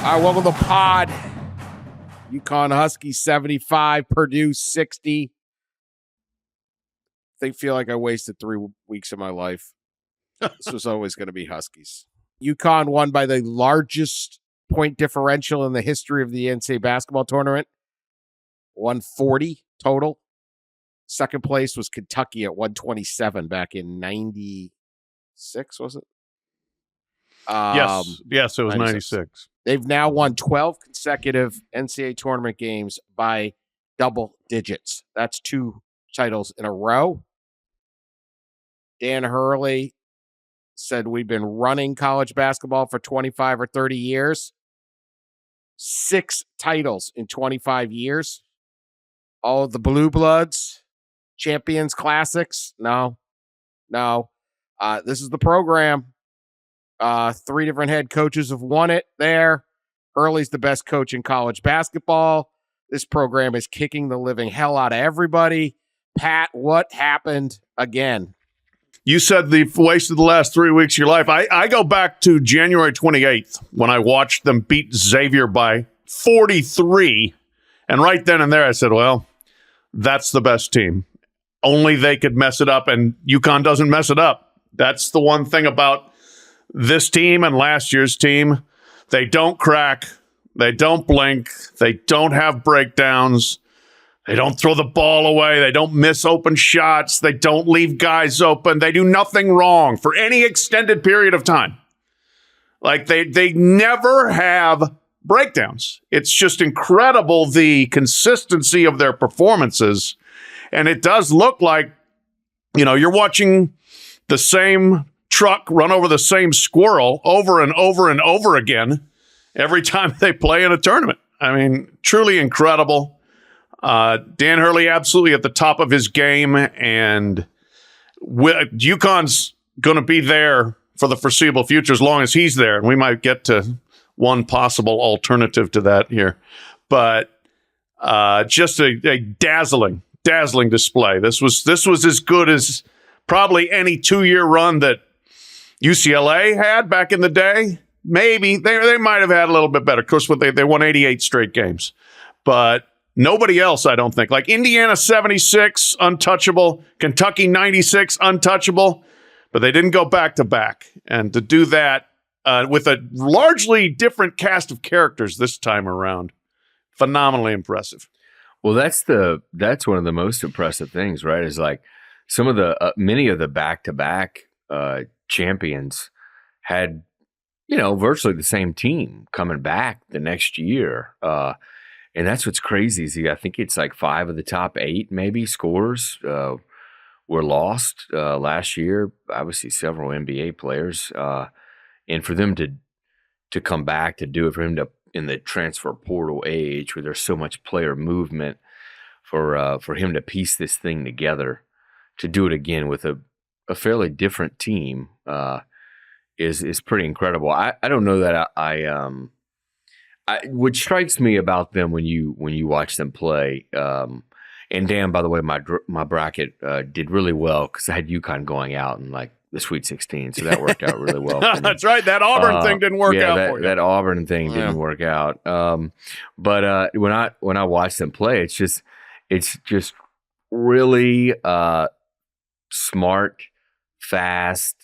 All right, welcome to the pod. UConn Huskies 75, Purdue 60. They feel like I wasted 3 weeks of my life. This was always going to be Huskies. UConn won by the largest point differential in the history of the NCAA basketball tournament. 140 total. Second place was Kentucky at 127 back in 96, was it? Yes, it was 96. They've now won 12 consecutive NCAA tournament games by double digits. That's 2 titles in a row. Dan Hurley said we've been running college basketball for 25 or 30 years. 6 titles in 25 years. All of the Blue Bloods, Champions Classics. No. This is the program. 3 different head coaches have won it there. Hurley's the best coach in college basketball. This program is kicking the living hell out of everybody. Pat, what happened again? You said the waste of the last 3 weeks of your life. I go back to January 28th when I watched them beat Xavier by 43. And right then and there I said, well, that's the best team. Only they could mess it up, and UConn doesn't mess it up. That's the one thing about this team and last year's team. They don't crack. They don't blink. They don't have breakdowns. They don't throw the ball away. They don't miss open shots. They don't leave guys open. They do nothing wrong for any extended period of time. Like they never have breakdowns. It's just incredible, the consistency of their performances. And it does look like, you're watching the same truck run over the same squirrel over and over and over again every time they play in a tournament. I mean, truly incredible. Dan Hurley absolutely at the top of his game, and UConn's going to be there for the foreseeable future as long as he's there. And we might get to one possible alternative to that here. But just a dazzling display. This was as good as probably any 2-year run that UCLA had back in the day. Maybe they might have had a little bit better. Of course, they won 88 straight games, but nobody else, I don't think. Like Indiana 76, untouchable. Kentucky 96, untouchable. But they didn't go back to back, and to do that with a largely different cast of characters this time around, phenomenally impressive. Well, that's one of the most impressive things, right? Is like some of the many of the back-to-back champions had, virtually the same team coming back the next year. And that's what's crazy is I think it's like 5 of the top 8 maybe scores were lost last year. Obviously several NBA players. And for them to come back to do it, for him to, in the transfer portal age where there's so much player movement, for him to piece this thing together, to do it again with a fairly different team is pretty incredible. I don't know that what strikes me about them when you watch them play, and Dan, by the way, my bracket did really well because I had UConn going out in like the Sweet 16, so that worked out really well for me. That's right. That Auburn thing didn't work out for you. That Auburn thing didn't work out. But when I watch them play, it's just really smart, fast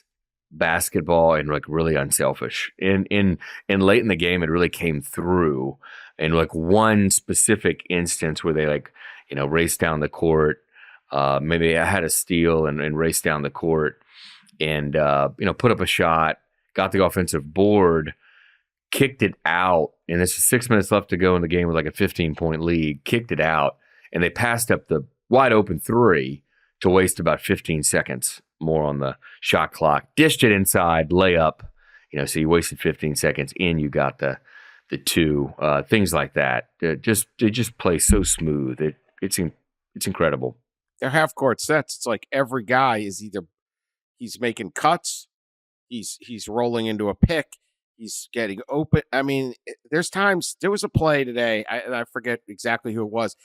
basketball, and like really unselfish. In late in the game, it really came through in like one specific instance where they raced down the court. Maybe I had a steal and raced down the court and put up a shot, got the offensive board, kicked it out, and there's 6 minutes left to go in the game with like a 15-point lead. Kicked it out, and they passed up the wide open 3 to waste about 15 seconds more on the shot clock. Dished it inside, layup. So you wasted 15 seconds, and you got the 2. Things like that. They just play so smooth. It's incredible. They're half court sets. It's like every guy is either he's making cuts, he's rolling into a pick, he's getting open. I mean, there was a play today, and I forget exactly who it was.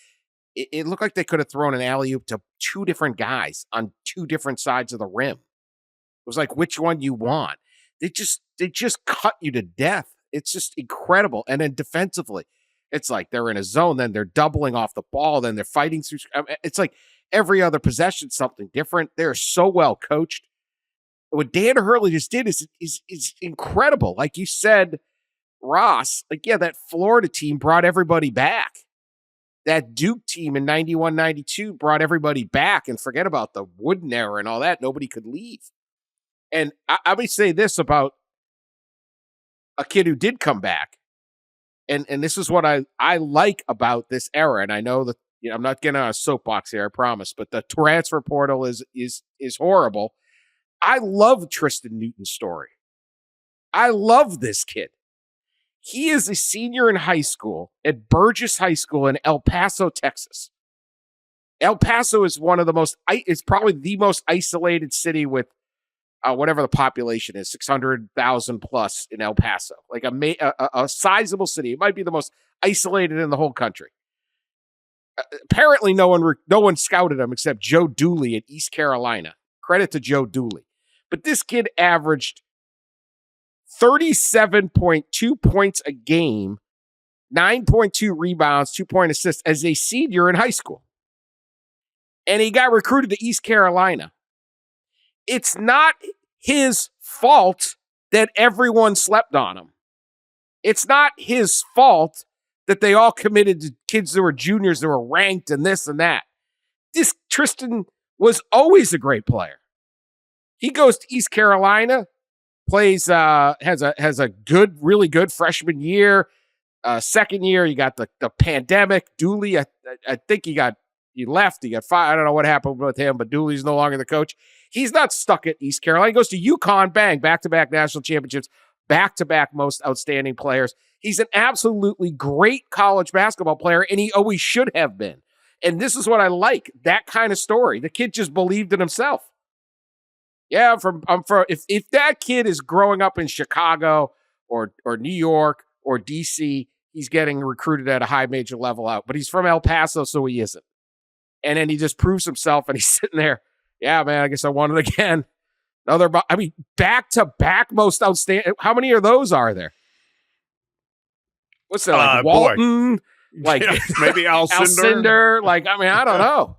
It looked like they could have thrown an alley-oop to 2 different guys on 2 different sides of the rim. It was like, which one you want? They just cut you to death It's just incredible. And then defensively, it's like they're in a zone, then they're doubling off the ball, then they're fighting through. It's like every other possession, something different. They're so well coached. What Dan Hurley just did is incredible. Like you said, Ross, like, yeah, that Florida team brought everybody back. That Duke team in 91, 92 brought everybody back, and forget about the Wooden era and all that. Nobody could leave. And I would say this about a kid who did come back. And this is what I like about this era. And I know that I'm not getting on a soapbox here, I promise, but the transfer portal is horrible. I love Tristan Newton's story. I love this kid. He is a senior in high school at Burgess High School in El Paso, Texas. El Paso is it's probably the most isolated city with whatever the population is, 600,000 plus in El Paso, like a sizable city. It might be the most isolated in the whole country. Apparently, no one scouted him except Joe Dooley at East Carolina. Credit to Joe Dooley. But this kid averaged 37.2 points a game, 9.2 rebounds, 2-point assists as a senior in high school. And he got recruited to East Carolina. It's not his fault that everyone slept on him. It's not his fault that they all committed to kids that were juniors that were ranked and this and that. This Tristan was always a great player. He goes to East Carolina, plays, has a really good freshman year. Second year, you got the pandemic. Dooley, I think he left. He got fired. I don't know what happened with him, but Dooley's no longer the coach. He's not stuck at East Carolina. He goes to UConn, bang, back-to-back national championships, back-to-back most outstanding players. He's an absolutely great college basketball player, and he always should have been. And this is what I like, that kind of story. The kid just believed in himself. Yeah, if that kid is growing up in Chicago or New York or DC, he's getting recruited at a high major level out. But he's from El Paso, so he isn't. And then he just proves himself, and he's sitting there. Yeah, man, I guess I won it again. Back-to-back most outstanding. How many of those are there? What's that, like Walton? Boy. Like maybe Alcindor? I don't know.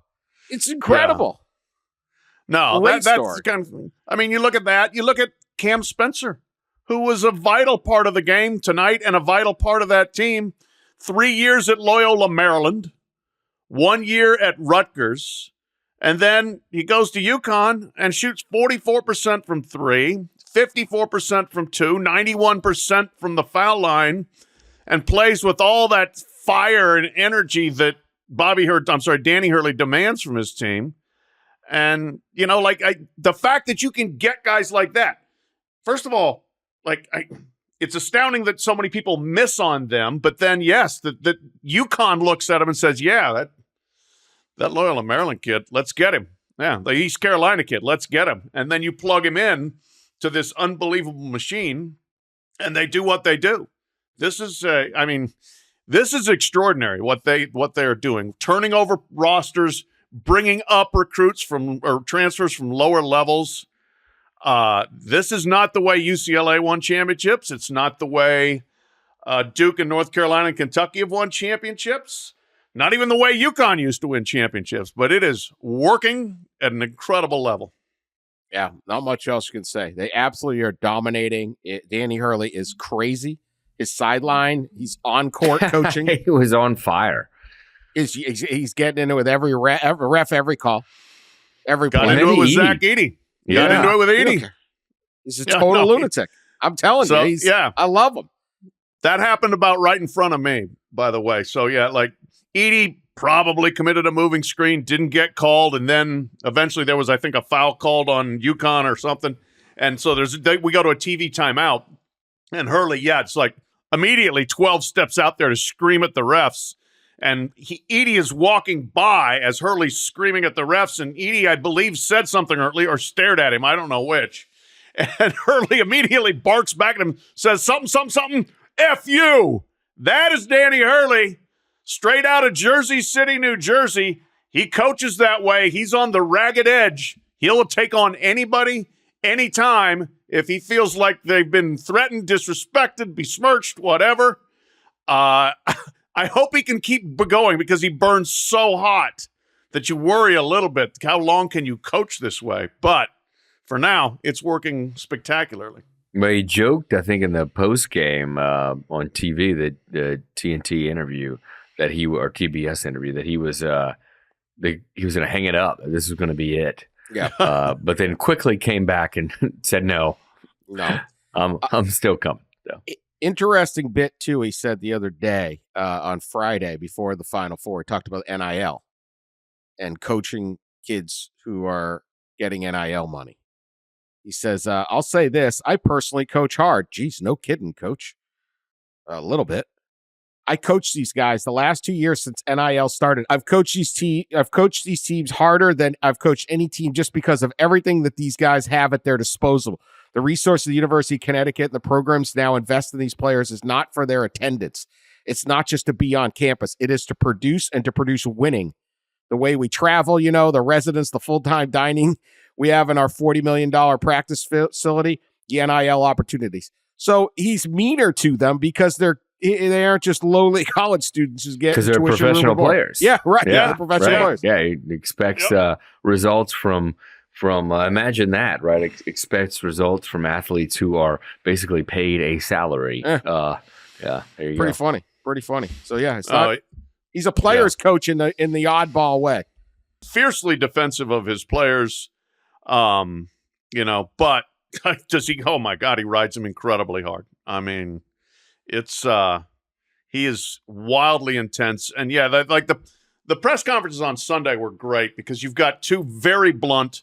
It's incredible. Yeah. No, that's kind of. You look at that. You look at Cam Spencer, who was a vital part of the game tonight and a vital part of that team. 3 years at Loyola, Maryland, 1 year at Rutgers, and then he goes to UConn and shoots 44% from three, 54% from two, 91% from the foul line, and plays with all that fire and energy that Danny Hurley demands from his team. And, the fact that you can get guys like that, first of all, it's astounding that so many people miss on them. But then, yes, that UConn looks at him and says, yeah, that Loyola Maryland kid, let's get him. Yeah, the East Carolina kid, let's get him. And then you plug him in to this unbelievable machine, and they do what they do. This is, this is extraordinary what they are doing, turning over rosters, bringing up recruits or transfers from lower levels. This is not the way UCLA won championships. It's not the way Duke and North Carolina and Kentucky have won championships. Not even the way UConn used to win championships. But it is working at an incredible level. Yeah, not much else you can say. They absolutely are dominating. Danny Hurley is crazy. His sideline, he's on court coaching. He was on fire. He's getting into it with every ref, every call, every play. Got into it with Zach Edey. Got into it with Edey. He's a total lunatic. I'm telling you. I love him. That happened about right in front of me, by the way. So, Edey probably committed a moving screen, didn't get called, and then eventually there was, I think, a foul called on UConn or something. And so we go to a TV timeout, and Hurley, it's like immediately 12 steps out there to scream at the refs. And Edey is walking by as Hurley's screaming at the refs, and Edey, I believe, said something or stared at him. I don't know which. And Hurley immediately barks back at him, says something, F you. That is Danny Hurley, straight out of Jersey City, New Jersey. He coaches that way. He's on the ragged edge. He'll take on anybody, anytime, if he feels like they've been threatened, disrespected, besmirched, whatever, I hope he can keep going because he burns so hot that you worry a little bit. How long can you coach this way? But for now, it's working spectacularly. Well, he joked, I think, in the post game on TV, the TNT interview or TBS interview, that he was going to hang it up. This was going to be it. Yeah. But then quickly came back and said, no, I'm still coming. So. Interesting bit too. He said the other day on Friday before the Final Four, he talked about NIL and coaching kids who are getting NIL money. He says, I'll say this. I personally coach hard. Geez, no kidding, coach. A little bit. I coached these guys the last 2 years since NIL started. I've coached these teams harder than I've coached any team just because of everything that these guys have at their disposal. The resource of the University of Connecticut and the programs now invest in these players is not for their attendance. It's not just to be on campus. It is to produce and to produce winning. The way we travel, the residence, the full-time dining we have in our $40 million practice facility, the NIL opportunities. So he's meaner to them because they aren't just lowly college students who's getting, because they're professional players. Yeah, right. Yeah, they're professional players. Yeah, he expects results from imagine that, right? Expects results from athletes who are basically paid a salary. There you go. Pretty funny. So yeah, it's not. He's a player's coach in the oddball way. Fiercely defensive of his players, but does he? Oh my God, he rides them incredibly hard. I mean, it's he is wildly intense, and the press conferences on Sunday were great because you've got two very blunt,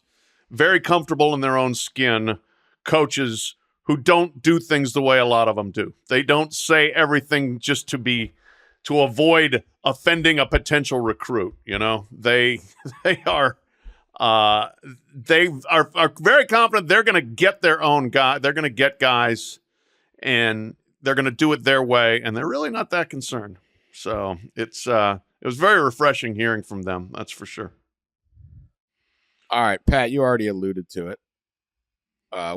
very comfortable in their own skin coaches who don't do things the way a lot of them do. They don't say everything just to avoid offending a potential recruit. They are very confident they're going to get their own guy. They're going to get guys, and they're going to do it their way, and they're really not that concerned. So it was very refreshing hearing from them. That's for sure. All right, Pat, you already alluded to it.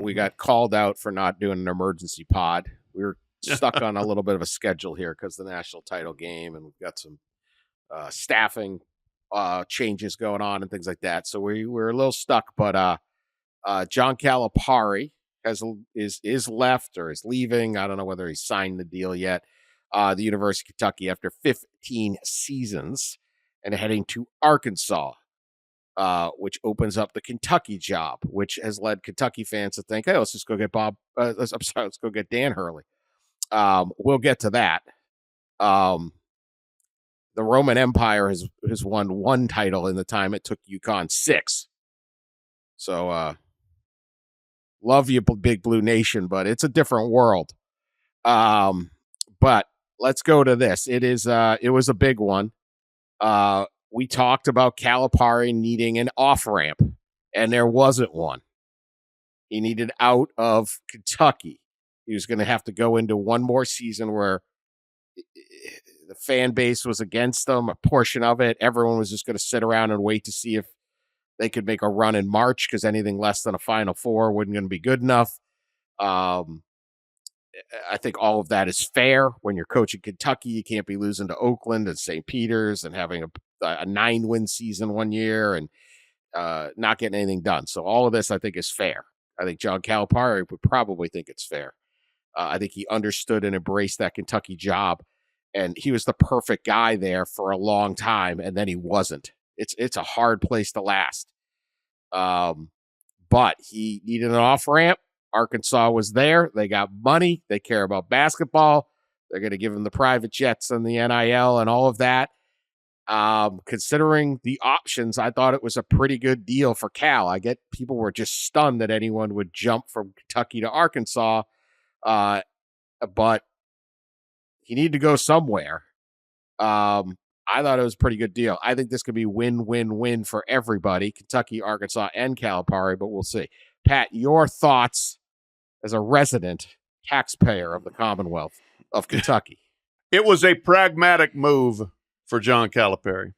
We got called out for not doing an emergency pod. We were stuck on a little bit of a schedule here because of the national title game, and we've got some staffing changes going on and things like that. So we're a little stuck, but John Calipari is left or is leaving. I don't know whether he's signed the deal yet. The University of Kentucky after 15 seasons and heading to Arkansas, which opens up the Kentucky job, which has led Kentucky fans to think, hey, let's just go get let's go get Dan Hurley. We'll get to that. The Roman Empire has won one title in the time it took UConn 6. So, love you, Big Blue Nation, but it's a different world. But let's go to this. It was a big one. We talked about Calipari needing an off-ramp, and there wasn't one. He needed out of Kentucky. He was going to have to go into one more season where the fan base was against him, a portion of it. Everyone was just going to sit around and wait to see if they could make a run in March because anything less than a Final Four wasn't going to be good enough. I think all of that is fair. When you're coaching Kentucky, you can't be losing to Oakland and St. Peter's and having a 9-win season one year and not getting anything done. So all of this, I think, is fair. I think John Calipari would probably think it's fair. I think he understood and embraced that Kentucky job, and he was the perfect guy there for a long time, and then he wasn't. It's a hard place to last. But he needed an off-ramp. Arkansas was there. They got money. They care about basketball. They're going to give him the private jets and the NIL and all of that. Considering the options, I thought it was a pretty good deal for Cal. I get people were just stunned that anyone would jump from Kentucky to Arkansas. But he needed to go somewhere. I thought it was a pretty good deal. I think this could be win-win-win for everybody, Kentucky, Arkansas, and Calipari, but we'll see. Pat, your thoughts as a resident taxpayer of the Commonwealth of Kentucky. It was a pragmatic move for John Calipari.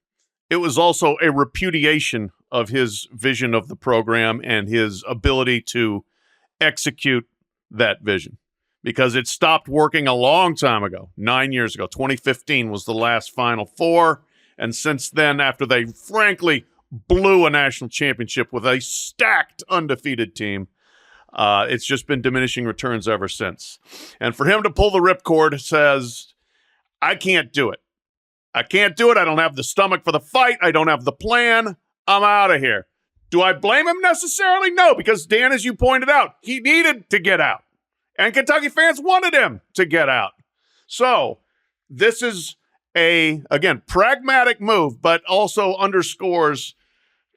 It was also a repudiation of his vision of the program and his ability to execute that vision because it stopped working a long time ago, 9 years ago. 2015 was the last Final Four. And since then, after they frankly blew a national championship with a stacked undefeated team, it's just been diminishing returns ever since. And for him to pull the ripcord says, I can't do it. I can't do it. I don't have the stomach for the fight. I don't have the plan. I'm out of here. Do I blame him necessarily? No, because Dan, as you pointed out, he needed to get out. And Kentucky fans wanted him to get out. So this is again, pragmatic move, but also underscores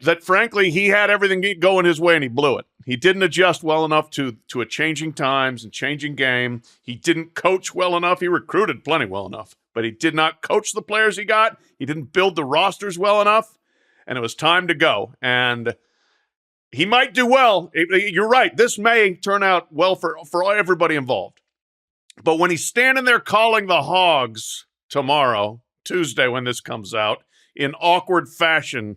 that, frankly, he had everything going his way and he blew it. He didn't adjust well enough to a changing times and changing game. He didn't coach well enough. He recruited plenty well enough, but he did not coach the players he got. He didn't build the rosters well enough, and it was time to go. And he might do well. You're right. This may turn out well for everybody involved. But when he's standing there calling the Hogs tomorrow, Tuesday, when this comes out, in awkward fashion,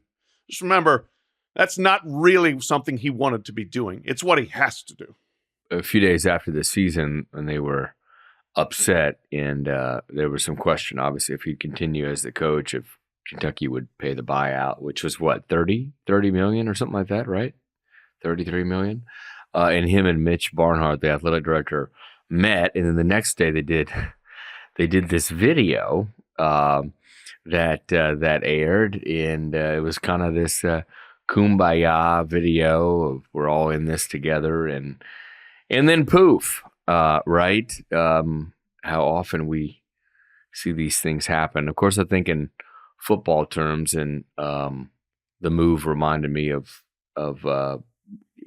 just remember, that's not really something he wanted to be doing. It's what he has to do. A few days after the season, when they were upset, and there was some question, obviously, if he'd continue as the coach, if Kentucky would pay the buyout, which was what, 30 million or something like that, right? 33 million. And him and Mitch Barnhart, the athletic director, met, and then the next day they did this video that aired, and it was kind of this kumbaya video of we're all in this together, and then poof, right? How often we see these things happen. Of course, I think in football terms, and the move reminded me of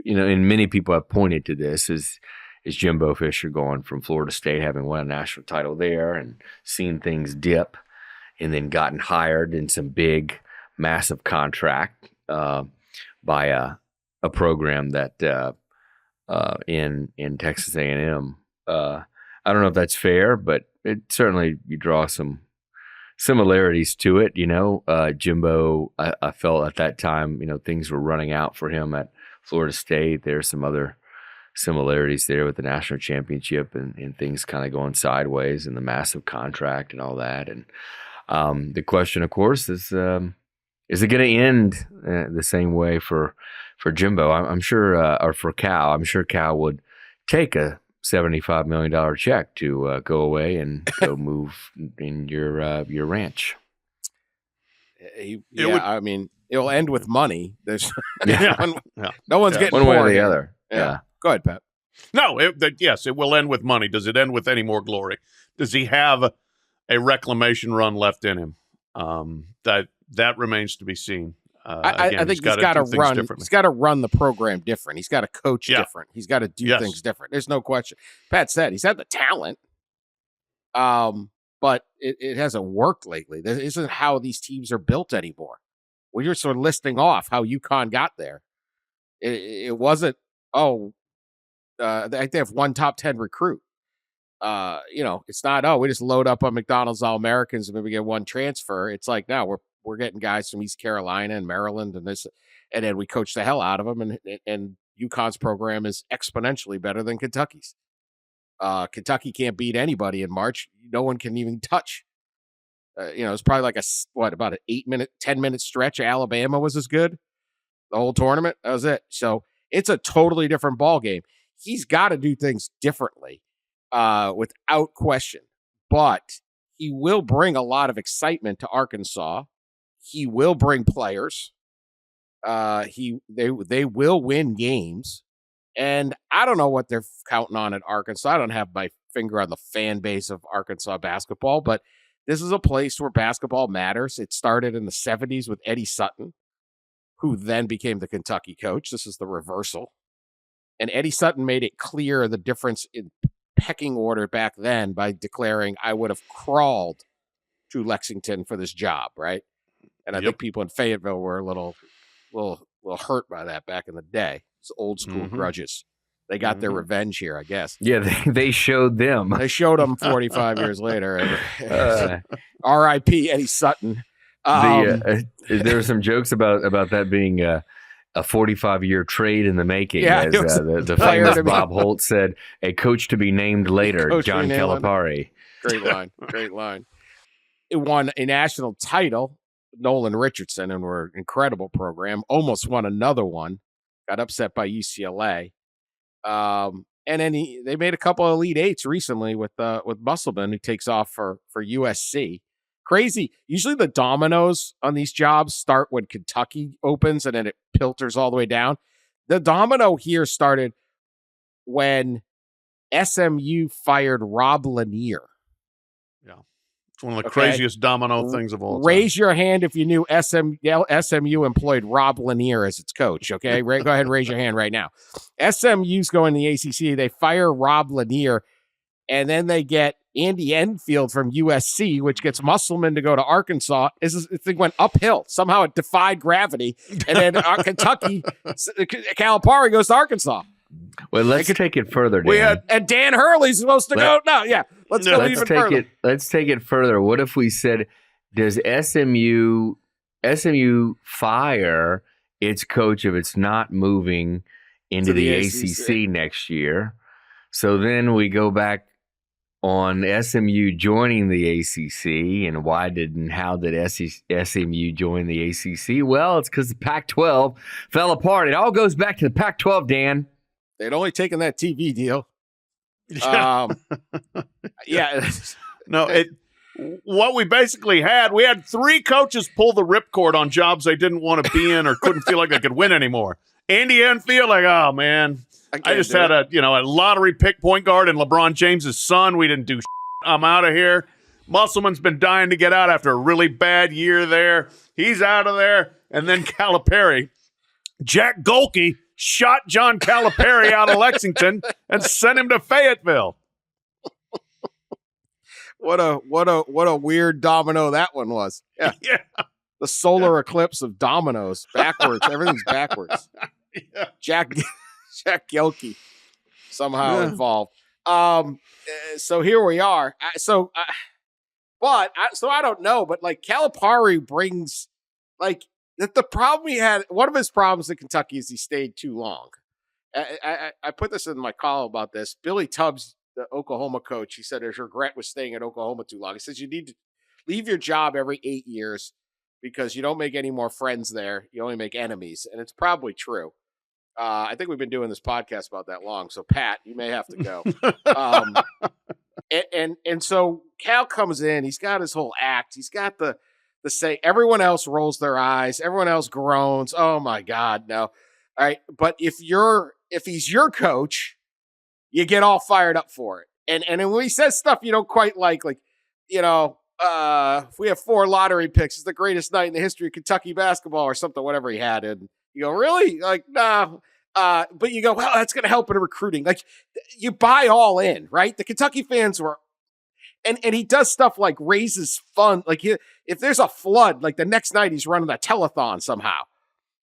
and many people have pointed to this is Jimbo Fisher going from Florida State, having won a national title there and seen things dip, and then gotten hired in some big, massive contract by a program that in Texas A&M. I don't know if that's fair, but it certainly, you draw some similarities to it. Jimbo, I felt at that time, things were running out for him at Florida State. There's some other similarities there with the national championship and things kind of going sideways and the massive contract and all that. And the question, of course, is it going to end the same way for Jimbo? I'm sure, or for Cal. I'm sure Cal would take a $75 million check to go away and go move in your ranch. I mean, it'll end with money. There's Yeah. no one's getting one way or poor the here. other. Yeah. Go ahead, Pat. No, yes, it will end with money. Does it end with any more glory? Does he have a reclamation run left in him? That remains to be seen. I think he's got to run. He's got to run the program different. He's got to coach different. He's got to do things different. There's no question. Pat said he's had the talent, but it hasn't worked lately. This isn't how these teams are built anymore. When you're sort of listing off how UConn got there, it wasn't. They have one top 10 recruit. It's not. We just load up on McDonald's All-Americans and maybe get one transfer. It's like, no, we're getting guys from East Carolina and Maryland and this, and then we coach the hell out of them. And UConn's program is exponentially better than Kentucky's. Kentucky can't beat anybody in March. No one can even touch. It's probably like about an 10-minute stretch. Alabama was as good. The whole tournament, that was it. So it's a totally different ball game. He's got to do things differently, without question. But he will bring a lot of excitement to Arkansas. He will bring players. They will win games. And I don't know what they're counting on at Arkansas. I don't have my finger on the fan base of Arkansas basketball, but this is a place where basketball matters. It started in the 70s with Eddie Sutton, who then became the Kentucky coach. This is the reversal. And Eddie Sutton made it clear the difference in pecking order back then by declaring, I would have crawled to Lexington for this job, right? And I think people in Fayetteville were a little hurt by that back in the day. It's old school grudges. They got their revenge here, I guess. Yeah, they showed them. They showed them 45 years later. R.I.P. Eddie Sutton. There were some jokes about that being a 45-year trade in the making. Yeah, As it was the player famous to be- Bob Holt said, a coach to be named later, Coach to be John named later. Calipari. Great line. Great line. It won a national title, Nolan Richardson, and we're an incredible program. Almost won another one. Got upset by UCLA. And then they made a couple of Elite Eights recently with Musselman, who takes off for USC. Crazy. Usually the dominoes on these jobs start when Kentucky opens and then it filters all the way down. The domino here started when SMU fired Rob Lanier. Yeah. It's one of the craziest domino things of all time. Raise your hand if you knew SMU employed Rob Lanier as its coach, okay? Go ahead and raise your hand right now. SMU's going to the ACC. They fire Rob Lanier, and then they get Andy Enfield from USC, which gets Musselman to go to Arkansas. This thing went uphill. Somehow it defied gravity. And then Kentucky, Calipari goes to Arkansas. Well, let's take it further, Dan. And Dan Hurley's supposed to go. No, yeah. Let's go even further. Let's take it further. What if we said, does SMU fire its coach if it's not moving into the ACC next year? So then we go back on SMU joining the ACC, and how did SMU join the ACC? Well, it's because the Pac-12 fell apart. It all goes back to the Pac-12, Dan. They'd only taken that TV deal. Yeah. No, what we basically had, we had 3 coaches pull the ripcord on jobs they didn't want to be in or couldn't feel like they could win anymore. Andy Enfield, like, oh man, I just had a lottery pick point guard and LeBron James's son. We didn't do shit. I'm out of here. Musselman's been dying to get out after a really bad year there. He's out of there. And then Calipari, Jack Golke shot John Calipari out of Lexington and sent him to Fayetteville. What a weird domino that one was. Yeah. The solar eclipse of dominoes. Backwards. Everything's backwards. Yeah. Jack Gelke somehow involved. So here we are. So I don't know, but like Calipari brings like the problem he had. One of his problems in Kentucky is he stayed too long. I put this in my column about this. Billy Tubbs, the Oklahoma coach, he said his regret was staying at Oklahoma too long. He says you need to leave your job every 8 years because you don't make any more friends there. You only make enemies, and it's probably true. I think we've been doing this podcast about that long. So Pat, you may have to go. And so Cal comes in. He's got his whole act. He's got the say. Everyone else rolls their eyes. Everyone else groans. Oh my God, no. All right, but if he's your coach, you get all fired up for it. And when he says stuff you don't quite like if we have 4 lottery picks, it's the greatest night in the history of Kentucky basketball or something, whatever he had. And you go, really? Like, no. But you go, well, that's going to help in recruiting. Like, you buy all in, right? The Kentucky fans were, and he does stuff like raises fund. Like, if there's a flood, like the next night he's running a telethon somehow.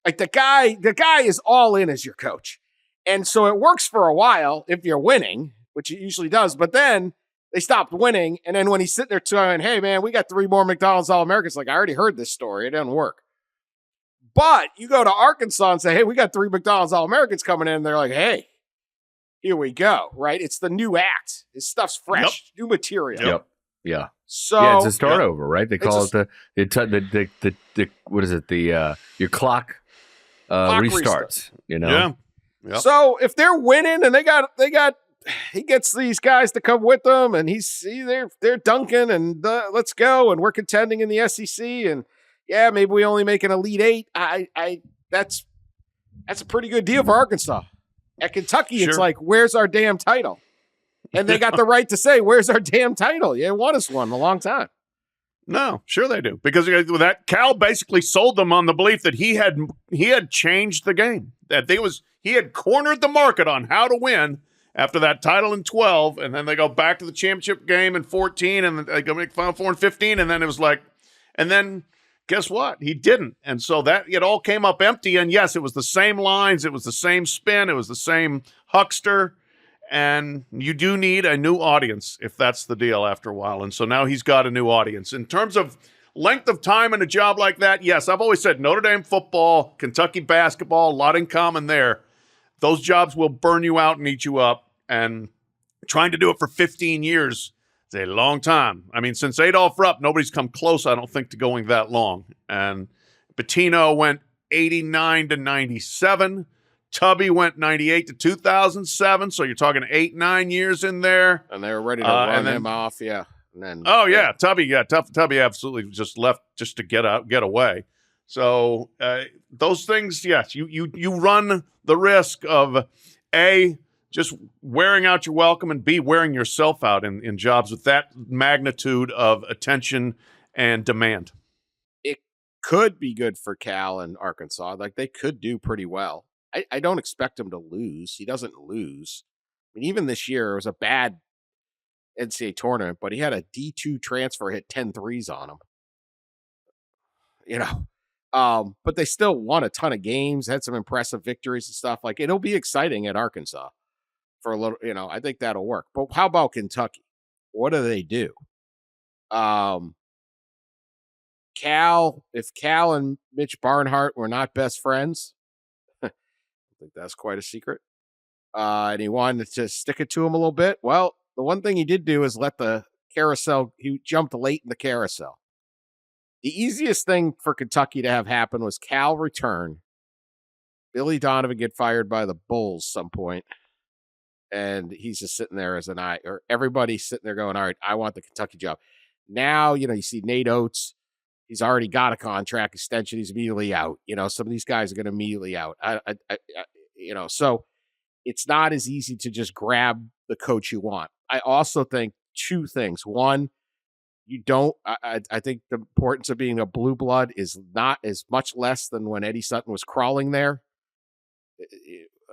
Like the guy is all in as your coach. And so it works for a while if you're winning, which it usually does. But then they stopped winning. And then when he's sitting there saying, hey, man, we got 3 more McDonald's All-Americans. Like, I already heard this story. It doesn't work. But you go to Arkansas and say, hey, we got 3 McDonald's All-Americans coming in. And they're like, hey, here we go, right? It's the new act. This stuff's fresh, new material. Yep. Yeah. So it's a start over, right? They call it the what is it? Your clock restarts. Yeah. Yep. So if they're winning and he gets these guys to come with them, and they're dunking and let's go, and we're contending in the SEC, and yeah, maybe we only make an Elite 8. That's a pretty good deal for Arkansas. At Kentucky, It's like, where's our damn title? And they got the right to say, where's our damn title? You won us one a long time. No, sure they do. Because with that, Cal basically sold them on the belief that he had changed the game. That he had cornered the market on how to win after that title in 12, and then they go back to the championship game in 14, and they go make Final Four in 15, and then it was like, and then guess what? He didn't. And so that it all came up empty. And yes, it was the same lines. It was the same spin. It was the same huckster. And you do need a new audience if that's the deal after a while. And so now he's got a new audience. In terms of length of time in a job like that, yes, I've always said Notre Dame football, Kentucky basketball, a lot in common there. Those jobs will burn you out and eat you up. And trying to do it for 15 years is a long time. I mean, since Adolph Rupp, nobody's come close, I don't think, to going that long. And Pitino went 89 to 97. Tubby went 98 to 2007. So you're talking 8-9 years in there. And they were ready to run him off. Yeah. And then, Tubby absolutely just left just to get away. So those things, yes, you run the risk of A, just wearing out your welcome, and B, wearing yourself out in jobs with that magnitude of attention and demand. It could be good for Cal and Arkansas. Like, they could do pretty well. I don't expect him to lose. He doesn't lose. I mean, even this year, it was a bad NCAA tournament, but he had a D2 transfer hit 10 threes on him. But they still won a ton of games, had some impressive victories and stuff. Like, it'll be exciting at Arkansas for a little, I think that'll work. But how about Kentucky? What do they do? If Cal and Mitch Barnhart were not best friends, I think that's quite a secret. And he wanted to stick it to him a little bit. Well, the one thing he did do is let the carousel, he jumped late in the carousel. The easiest thing for Kentucky to have happen was Cal return, Billy Donovan get fired by the Bulls some point, and he's just sitting there as or everybody's sitting there going, all right, I want the Kentucky job. Now, you see Nate Oates, he's already got a contract extension. He's immediately out. Some of these guys are going to immediately out. So it's not as easy to just grab the coach you want. I also think two things. One, I think the importance of being a blue blood is much less than when Eddie Sutton was crawling there.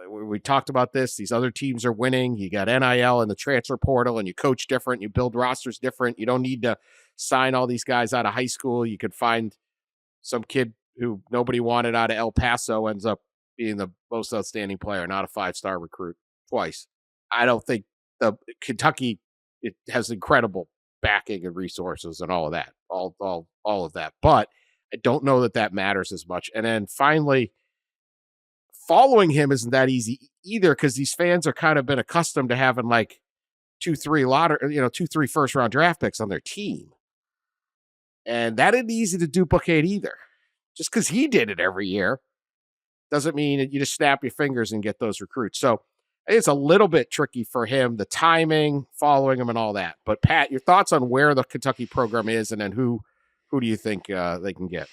We talked about this. These other teams are winning. You got NIL and the transfer portal, and you coach different. You build rosters different. You don't need to sign all these guys out of high school. You could find some kid who nobody wanted out of El Paso ends up being the most outstanding player, not a 5-star recruit twice. I don't think Kentucky, it has incredible backing and resources and all of that, all of that. But I don't know that matters as much. And then finally, following him isn't that easy either, because these fans are kind of been accustomed to having like 2-3 first round draft picks on their team. And that isn't easy to duplicate either. Just because he did it every year doesn't mean that you just snap your fingers and get those recruits. So it's a little bit tricky for him, the timing, following him, and all that. But Pat, your thoughts on where the Kentucky program is, and then who do you think they can get?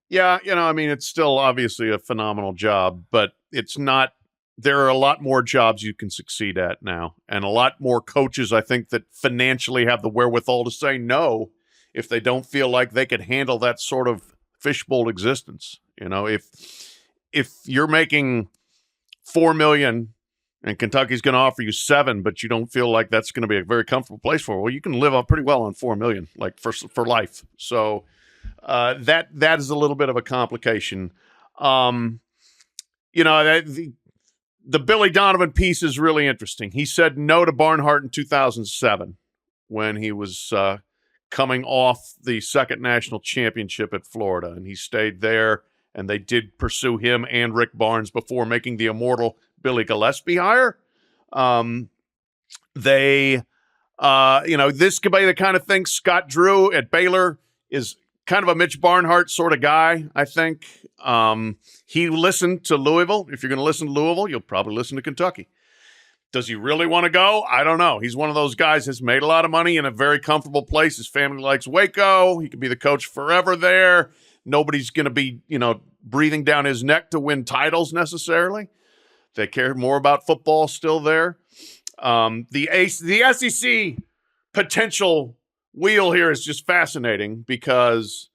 Yeah, it's still obviously a phenomenal job, but it's not. There are a lot more jobs you can succeed at now, and a lot more coaches, I think, that financially have the wherewithal to say no if they don't feel like they could handle that sort of fishbowl existence. If you're making $4 million and Kentucky's going to offer you $7 million, but you don't feel like that's going to be a very comfortable place for you, well, you can live up pretty well on $4 million, like for life. So that is a little bit of a complication. The Billy Donovan piece is really interesting. He said no to Barnhart in 2007 when he was coming off the second national championship at Florida, and he stayed there, and they did pursue him and Rick Barnes before making the immortal Billy Gillespie hire. This could be the kind of thing. Scott Drew at Baylor is kind of a Mitch Barnhart sort of guy, I think. He listened to Louisville. If you're going to listen to Louisville, you'll probably listen to Kentucky. Does he really want to go? I don't know. He's one of those guys that's made a lot of money in a very comfortable place. His family likes Waco. He could be the coach forever there. Nobody's going to be, breathing down his neck to win titles necessarily. They care more about football still there. The SEC potential wheel here is just fascinating because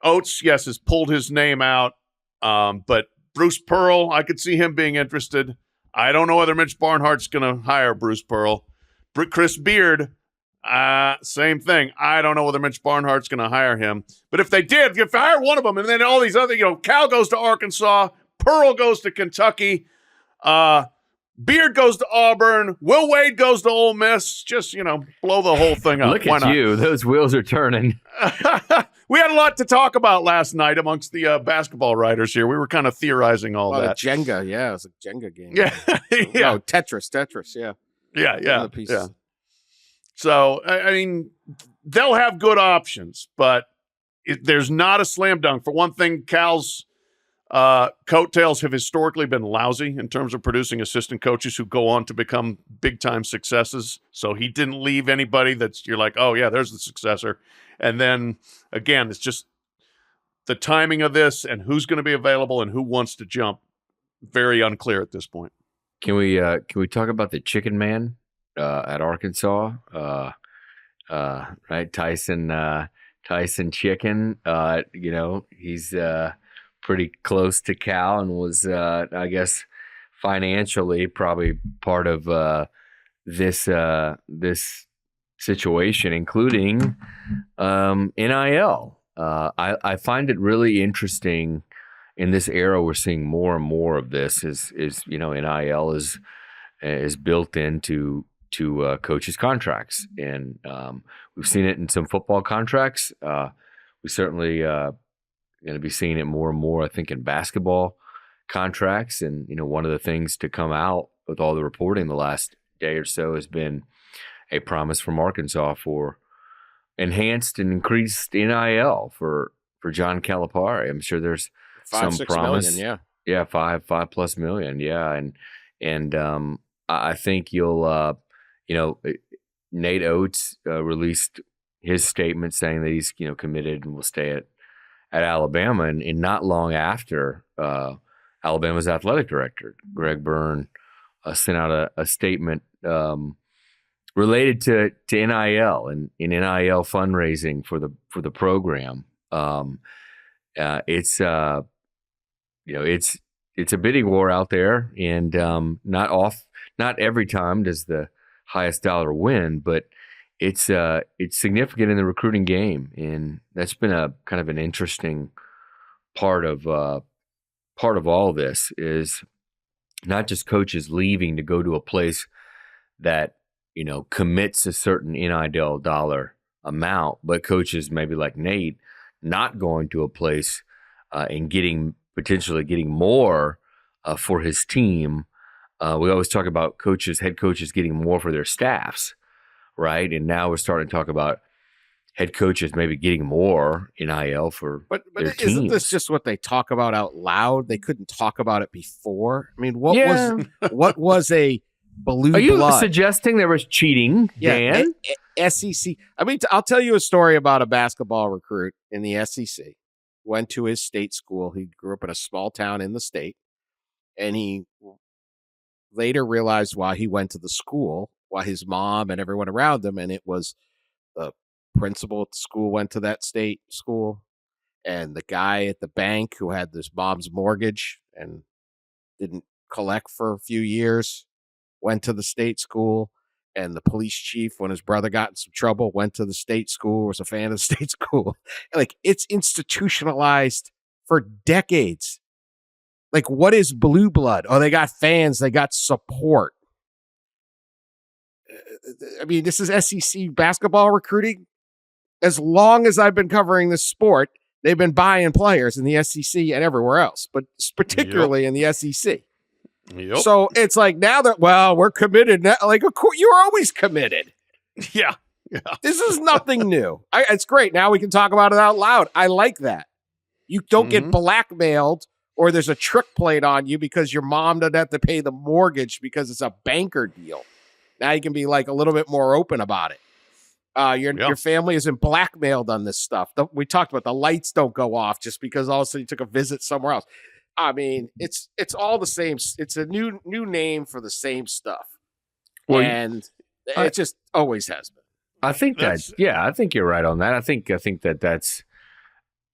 Oates, yes, has pulled his name out. But Bruce Pearl, I could see him being interested. I don't know whether Mitch Barnhart's going to hire Bruce Pearl. Chris Beard, same thing. I don't know whether Mitch Barnhart's going to hire him. But if they did, if they hire one of them, and then all these other, Cal goes to Arkansas, Pearl goes to Kentucky, Beard goes to Auburn. Will Wade goes to Ole Miss. Just, blow the whole thing up. Look Why at not? you. Those wheels are turning. We had a lot to talk about last night amongst the basketball writers here. We were kind of theorizing all that. Jenga, yeah. It was a Jenga game. Yeah. No, Tetris, yeah. Yeah. The pieces. Yeah. So, I mean, they'll have good options, but there's not a slam dunk. For one thing, Cal's coattails have historically been lousy in terms of producing assistant coaches who go on to become big-time successes. So he didn't leave anybody you're like, oh, yeah, there's the successor. And then, again, it's just the timing of this and who's going to be available and who wants to jump. Very unclear at this point. Can we talk about the Chicken Man at Arkansas? Right, Tyson Chicken. He's pretty close to Cal and was, I guess, financially probably part of this situation, including NIL. I find it really interesting in this era. We're seeing more and more of this. NIL is built into coaches' contracts, and we've seen it in some football contracts. We certainly going to be seeing it more and more, I think, in basketball contracts. And one of the things to come out with all the reporting the last day or so has been a promise from Arkansas for enhanced and increased NIL for John Calipari. I'm sure there's some promise. Million, yeah, $5+ million. Yeah. And I think you'll, Nate Oates released his statement saying that he's, committed and will stay at Alabama. And not long after, Alabama's athletic director, Greg Byrne, sent out a statement related to NIL and in NIL fundraising for the program. It's a bidding war out there, and not every time does the highest dollar win, but it's significant in the recruiting game, and that's been a kind of an interesting part of all this is not just coaches leaving to go to a place that commits a certain NIL dollar amount, but coaches maybe like Nate not going to a place and potentially getting more for his team. We always talk about head coaches getting more for their staffs, right? And now we're starting to talk about head coaches maybe getting more NIL for their teams. Isn't this just what they talk about out loud? They couldn't talk about it before. I mean, what was a blue Are you blood? suggesting there was cheating, Dan? SEC. I mean, I'll tell you a story about a basketball recruit in the SEC. Went to his state school. He grew up in a small town in the state, and he later realized why he went to the school, why his mom and everyone around him, and it was the principal at the school went to that state school, and the guy at the bank who had this mom's mortgage and didn't collect for a few years went to the state school, and the police chief, when his brother got in some trouble, went to the state school, was a fan of the state school. Like, it's institutionalized for decades. Like, what is blue blood? Oh, they got fans, they got support. I mean, this is SEC basketball recruiting. As long as I've been covering this sport, they've been buying players in the SEC and everywhere else, but particularly in the SEC. Yep. So it's like now that, we're committed now. Like, of course, you were always committed. Yeah. This is nothing new. It's great. Now we can talk about it out loud. I like that. You don't get blackmailed or there's a trick played on you because your mom doesn't have to pay the mortgage because it's a banker deal. Now you can be like a little bit more open about it. Your family isn't blackmailed on this stuff. We talked about the lights don't go off just because all of a sudden you took a visit somewhere else. I mean, it's all the same. It's a new name for the same stuff. Well, and it just always has been. I think I think you're right on that. I think that's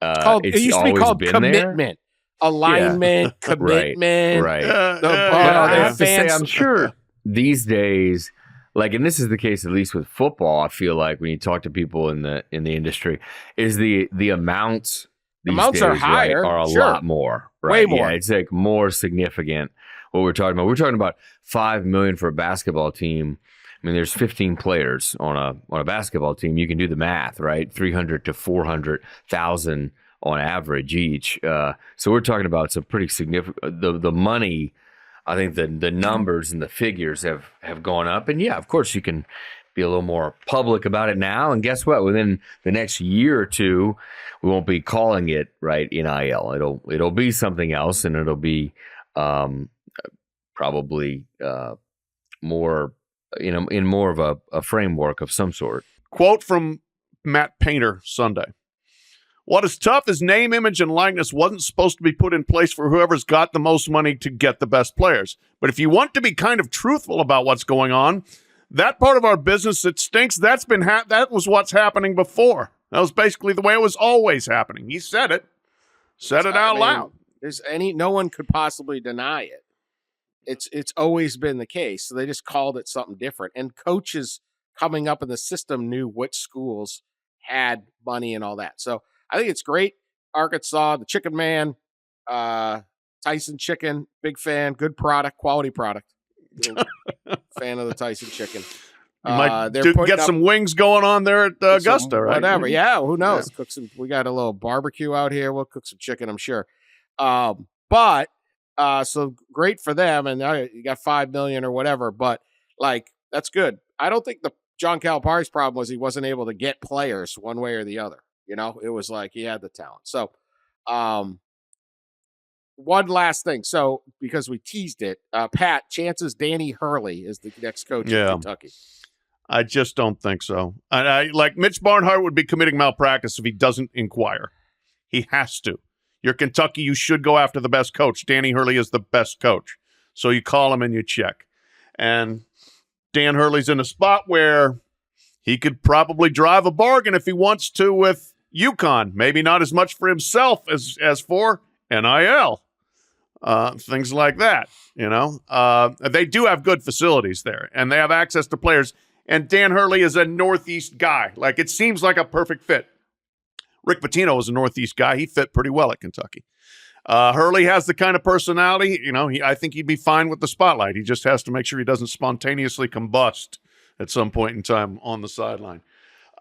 it used to be called commitment, alignment, commitment. Right. I have to say, I'm sure these days, like, and this is the case at least with football. I feel like when you talk to people in the industry, is the amounts. These days, are higher, right, are a lot more, right? Way more. Yeah, it's like more significant. what we're talking about. We're talking about $5 million for a basketball team. I mean, there's 15 players on a basketball team. You can do the math, right? 300 to 400,000 on average each. So we're talking about some pretty significant. The money, I think the numbers and the figures have gone up. And yeah, of course you can be a little more public about it now. And guess what? Within the next year or two, we won't be calling it NIL. It'll be something else, and it'll be probably more, in more of a framework of some sort. Quote from Matt Painter Sunday. What is tough is name, image, and likeness wasn't supposed to be put in place for whoever's got the most money to get the best players. But if you want to be kind of truthful about what's going on, that part of our business that stinks, that was what's happening before. That was basically the way it was always happening. He said it. Said it out loud. No one could possibly deny it. It's always been the case. So they just called it something different. And coaches coming up in the system knew what schools had money and all that. So I think it's great. Arkansas, the Chicken Man, Tyson Chicken, big fan, good product, quality product. Fan of the Tyson Chicken. You might get some wings going on there at Augusta, right? Whatever. Yeah, who knows? Yeah. Cook some. We got a little barbecue out here. We'll cook some chicken, I'm sure. But so great for them, and you got $5 million or whatever. But that's good. I don't think the John Calipari's problem was he wasn't able to get players one way or the other. It was like he had the talent. So, one last thing. So, because we teased it, Pat, chances Danny Hurley is the next coach of Kentucky. I just don't think so. And Mitch Barnhart would be committing malpractice if he doesn't inquire. He has to. You're Kentucky. You should go after the best coach. Danny Hurley is the best coach. So you call him and you check. And Dan Hurley's in a spot where he could probably drive a bargain if he wants to with UConn. Maybe not as much for himself as for NIL. Things like that, They do have good facilities there, and they have access to players. And Dan Hurley is a Northeast guy. It seems like a perfect fit. Rick Pitino was a Northeast guy. He fit pretty well at Kentucky. Hurley has the kind of personality, I think he'd be fine with the spotlight. He just has to make sure he doesn't spontaneously combust at some point in time on the sideline.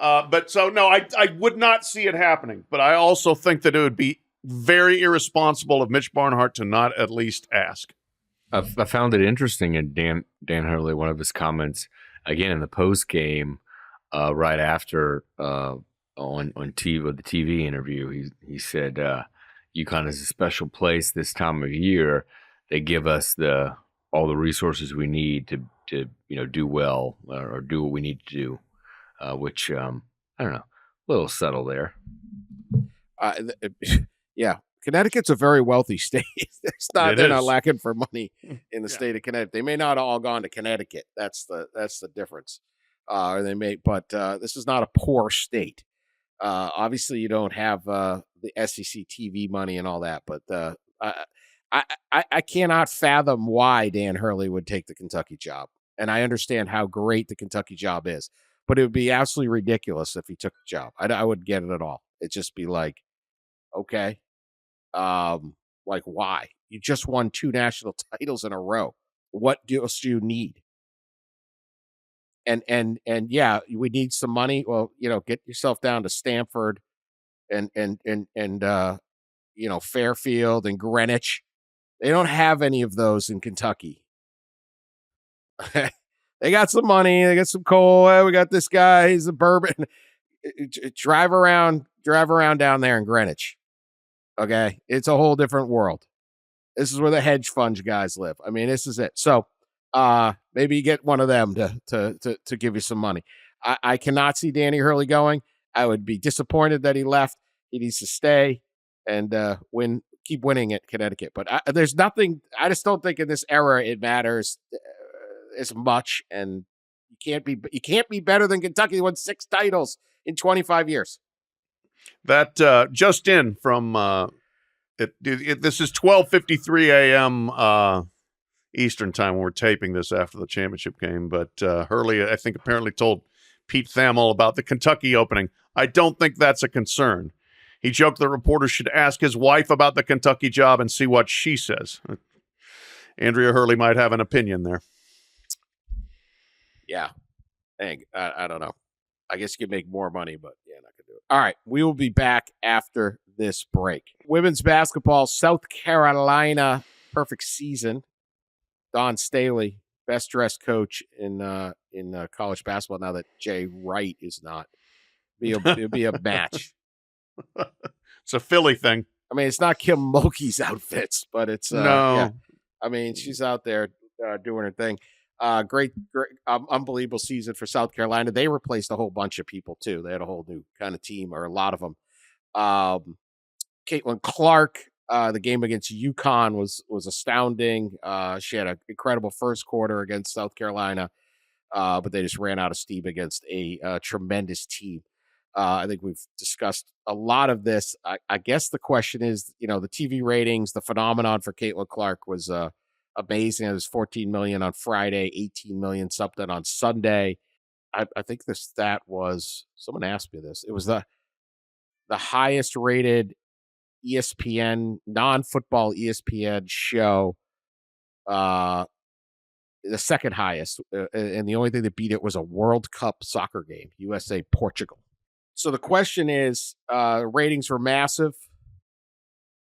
I would not see it happening. But I also think that it would be very irresponsible of Mitch Barnhart to not at least ask. I found it interesting in Dan Hurley, one of his comments, again, in the post game, right after on TV, with the TV interview, he said, UConn is a special place this time of year. They give us all the resources we need to do well or do what we need to do, which I don't know, a little subtle there. Yeah, Connecticut's a very wealthy state. They're not lacking for money in the state of Connecticut. They may not all gone to Connecticut. That's the difference. Or they may, but this is not a poor state. Obviously, you don't have the SEC TV money and all that, but I cannot fathom why Dan Hurley would take the Kentucky job. And I understand how great the Kentucky job is, but it would be absolutely ridiculous if he took the job. I wouldn't get it at all. It'd just be like, okay. Why? You just won 2 national titles in a row. What else do you need? And yeah, we need some money. Well, get yourself down to Stanford and Fairfield and Greenwich. They don't have any of those in Kentucky. They got some money. They got some coal. We got this guy. He's a bourbon. Drive around down there in Greenwich. Okay, it's a whole different world. This is where the hedge fund guys live. I mean, this is it. So, maybe you get one of them to give you some money. I cannot see Danny Hurley going. I would be disappointed that he left. He needs to stay and keep winning at Connecticut. But there's nothing. I just don't think in this era it matters as much. And you can't be better than Kentucky. They won 6 titles in 25 years. That just in from this is 12:53 a.m. Eastern time when we're taping this after the championship game. But Hurley, I think, apparently told Pete Thamel about the Kentucky opening. I don't think that's a concern. He joked that reporters should ask his wife about the Kentucky job and see what she says. Andrea Hurley might have an opinion there. Yeah. Dang, I don't know. I guess you could make more money, but yeah, not gonna do it. All right, we will be back after this break. Women's basketball, South Carolina, perfect season. Don Staley, best dressed coach in college basketball. Now that Jay Wright is not, it'll be a match. It's a Philly thing. I mean, it's not Kim Mulkey's outfits, but it's no. Yeah. I mean, she's out there doing her thing. Great, unbelievable season for South Carolina. They replaced a whole bunch of people too. They had a whole new kind of team, or a lot of them. Caitlin Clark, the game against UConn was astounding. She had an incredible first quarter against South Carolina, but they just ran out of steam against a tremendous team. I think we've discussed a lot of this. I guess the question is, the TV ratings, the phenomenon for Caitlin Clark was amazing. It was 14 million on Friday, 18 million something on Sunday. I think the stat was, someone asked me this, it was the highest rated ESPN, non-football ESPN show, the second highest, and the only thing that beat it was a World Cup soccer game, USA Portugal. So the question is, ratings were massive.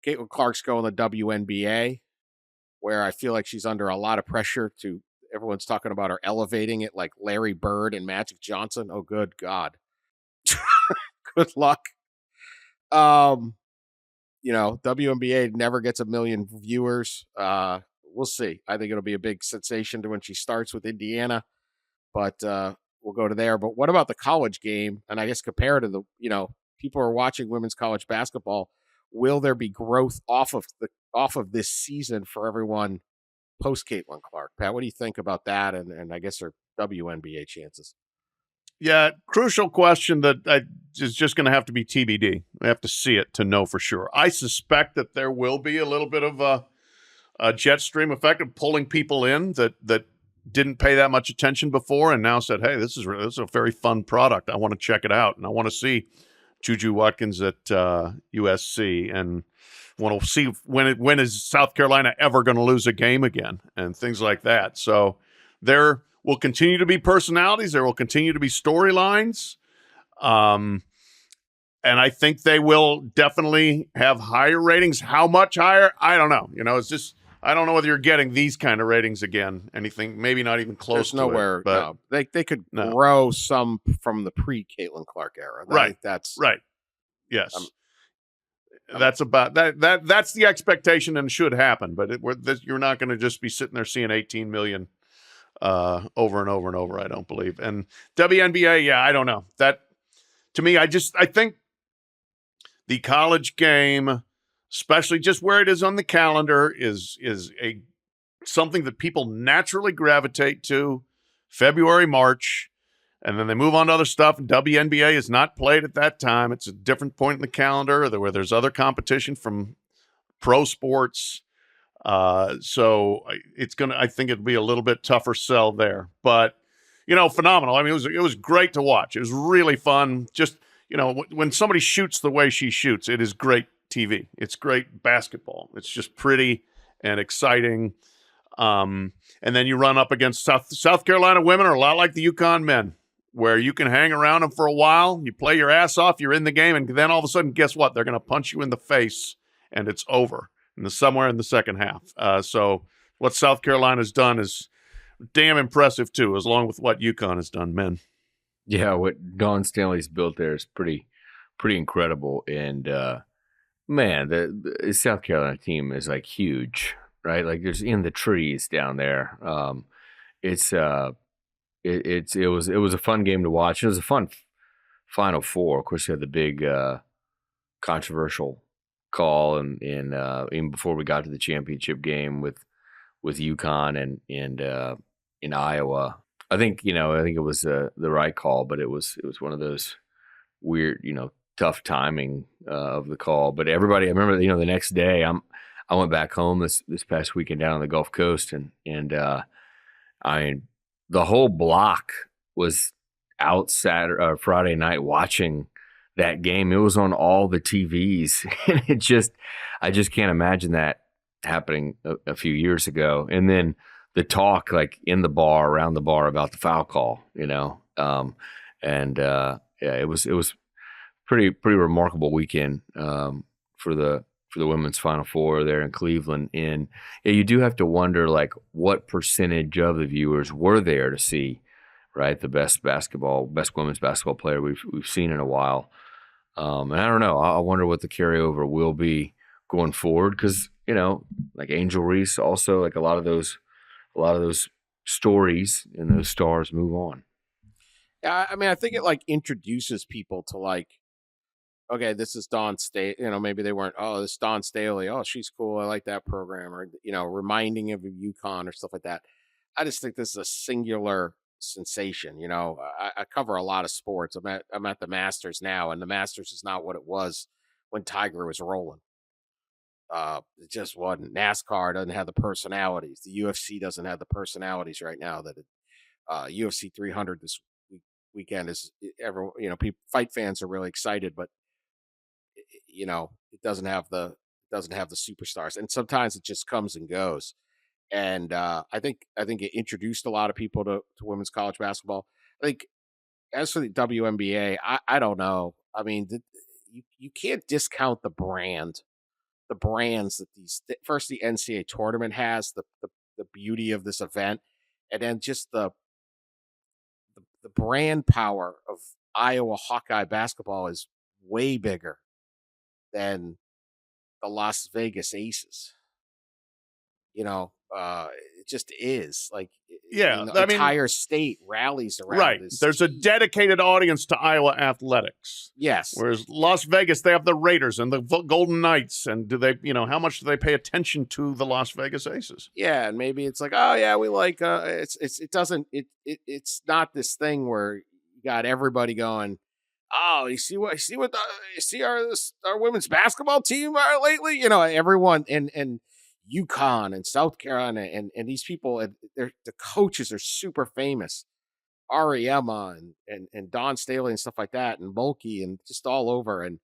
Caitlin Clark's going to WNBA, where I feel like she's under a lot of pressure everyone's talking about her elevating it like Larry Bird and Magic Johnson. Oh, good God. Good luck. WNBA never gets 1 million viewers. We'll see. I think it'll be a big sensation when she starts with Indiana, but we'll go to there. But what about the college game? And I guess compared to the, people are watching women's college basketball. Will there be growth off of this season for everyone post Caitlin Clark? Pat, what do you think about that? And I guess her WNBA chances. Yeah, crucial question that is just going to have to be TBD. We have to see it to know for sure. I suspect that there will be a little bit of a jet stream effect of pulling people in that didn't pay that much attention before and now said, hey, this is a very fun product. I want to check it out, and I want to see Juju Watkins at USC, and want to see when is South Carolina ever going to lose a game again, and things like that. So there will continue to be personalities. There will continue to be storylines. And I think they will definitely have higher ratings. How much higher? I don't know. It's just, I don't know whether you're getting these kind of ratings again. Anything, maybe not even close to nowhere, it. But no. They could grow some from the pre-Caitlin Clark era. Right. That's right. Yes. That's about that. That's the expectation and should happen. But you're not going to just be sitting there seeing 18 million over and over and over. I don't believe. And WNBA, yeah, I don't know. That to me, I think the college game, especially just where it is on the calendar, is something that people naturally gravitate to. February, March. And then they move on to other stuff, and WNBA is not played at that time. It's a different point in the calendar where there's other competition from pro sports. So I think it'll be a little bit tougher sell there. But, phenomenal. I mean, it was great to watch. It was really fun. Just, when somebody shoots the way she shoots, it is great TV. It's great basketball. It's just pretty and exciting. And then you run up against South Carolina women are a lot like the UConn men, where you can hang around them for a while, you play your ass off, you're in the game, and then all of a sudden, guess what? They're going to punch you in the face, and it's over somewhere in the second half. So what South Carolina's done is damn impressive, too, as long with what UConn has done, men. Yeah, what Don Stanley's built there is pretty incredible. And, man, the South Carolina team is, like, huge, right? Like, there's in the trees down there. It was a fun game to watch. It was a fun Final Four. Of course, you had the big controversial call, and even before we got to the championship game with UConn and in Iowa. I think it was the right call, but it was one of those weird, tough timing of the call. But everybody, I remember, the next day I went back home this past weekend down on the Gulf Coast, and the whole block was out Friday night watching that game. It was on all the TVs. And I just can't imagine that happening a few years ago. And then the talk like in the bar, around the bar about the foul call, yeah, it was pretty remarkable weekend for the women's Final Four there in Cleveland. And yeah, you do have to wonder like what percentage of the viewers were there to see, right, the best women's basketball player we've seen in a while. And I don't know. I wonder what the carryover will be going forward, because like Angel Reese, also like a lot of those stories and those stars move on. Yeah, I mean, I think it like introduces people to like, okay, this is Dawn Staley. Maybe they weren't. Oh, this is Dawn Staley. Oh, she's cool. I like that program. Or reminding of UConn or stuff like that. I just think this is a singular sensation. I cover a lot of sports. I'm at the Masters now, and the Masters is not what it was when Tiger was rolling. It just wasn't. NASCAR doesn't have the personalities. The UFC doesn't have the personalities right now that UFC 300 this weekend is. People, fight fans are really excited, but it doesn't have the superstars, and sometimes it just comes and goes. And I think it introduced a lot of people to women's college basketball. I think as for the WNBA, I don't know. I mean, you can't discount the brands that first the NCAA tournament has, the beauty of this event, and then just the brand power of Iowa Hawkeye basketball is way bigger than the Las Vegas Aces. It just is like, the entire state rallies around. Right. This. There's a dedicated audience to Iowa athletics. Yes. Whereas Las Vegas, they have the Raiders and the Golden Knights. And do they, how much do they pay attention to the Las Vegas Aces? Yeah. And maybe it's like, oh yeah, we like, it's not this thing where you got everybody going, oh, you see our women's basketball team are lately? Everyone and UConn and South Carolina and these people, the coaches are super famous. Ariema and Dawn Staley and stuff like that, and Mulkey and just all over. And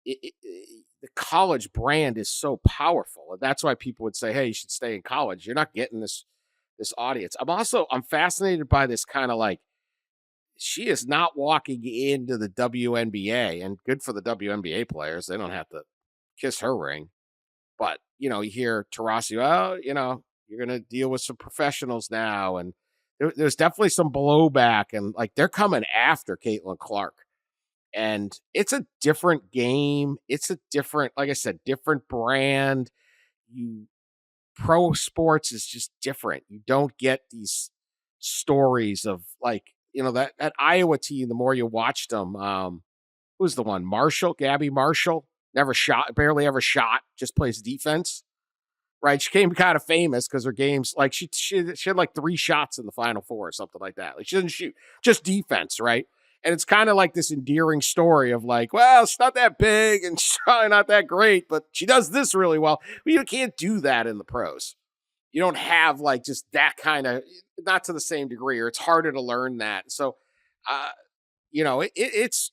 the college brand is so powerful. And that's why people would say, hey, you should stay in college. You're not getting this audience. I'm fascinated by this kind of like, she is not walking into the WNBA, and good for the WNBA players. They don't have to kiss her ring. But, you hear Taurasi, well, you're going to deal with some professionals now. And there's definitely some blowback, and like they're coming after Caitlin Clark. And it's a different game. It's a different, like I said, different brand. Pro sports is just different. You don't get these stories of like, that Iowa team, the more you watched them, who's the one? Gabby Marshall, barely ever shot, just plays defense, right? She became kind of famous because her games, like she had like 3 shots in the Final Four or something like that. Like she doesn't shoot, just defense, right? And it's kind of like this endearing story of like, well, it's not that big and she's probably not that great, but she does this really well. But you can't do that in the pros. You don't have like just that kind of, not to the same degree, or it's harder to learn that. So, it's